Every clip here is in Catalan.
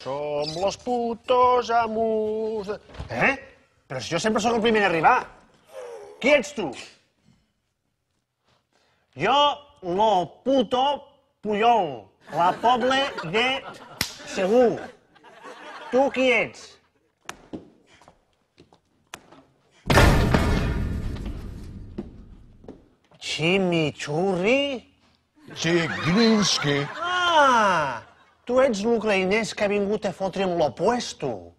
Som los putos amos... Però si jo sempre sóc el primer a arribar. Qui ets tu? Jo, lo puto Puyol, la poble de Segur. Tu qui ets? Chimichurri? Chigrinsky. Ah! Tu ets l'ucraïnès que ha vingut a fotre'm l'opuesto.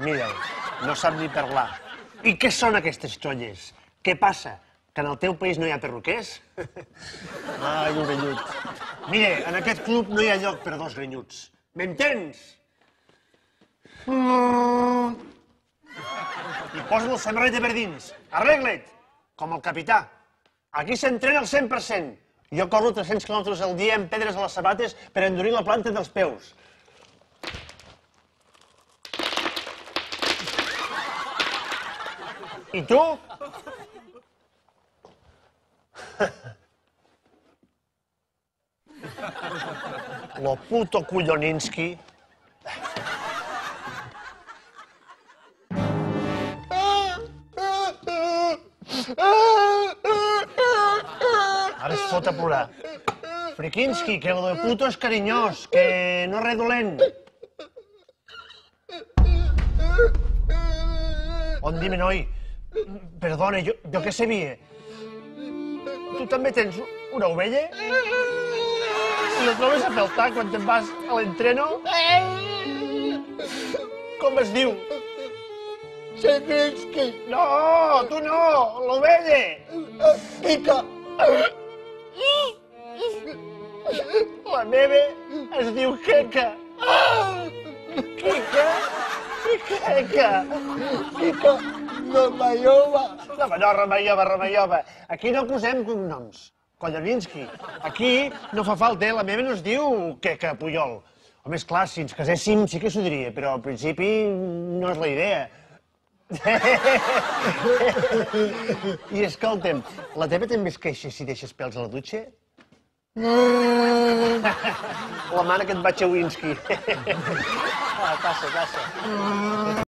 Mira, no sap ni parlar. I què són aquestes xolles? Què passa? Que en el teu país no hi ha perruquers? Ai, un grenyut. Mira, en aquest club no hi ha lloc per dos grenyuts. M'entens? I posa la samarreta per dins. Arregla't, com el capità. Aquí s'entrena al 100%. Jo corro 300 quilòmetres al dia amb pedres a les sabates per endurir la planta dels peus. I tu? Lo puto Kuyoninski. Ara es fot a plorar. Frikinski, que lo de puto és carinyós, que no és res dolent. On dime, noi? Perdona, jo què sabia? Tu també tens una ovella? I la trobes a faltar quan te'n vas a l'entreno? Com es diu? Chigrinsky. No, tu no, l'ovella! Kika. La meva es diu Queca. Quica? Queca. Kika. Ramayova. No, Ramayova. Aquí no posem cognoms. Kolloninski. Aquí no fa falta, la meva no es diu Queca Puyol. Home, esclar, si ens caséssim sí que s'ho diria, però al principi no és la idea. I escolta'm, la teva també es queixa si deixes pèls a la dutxa? La mare que et va Chewinski. Passa.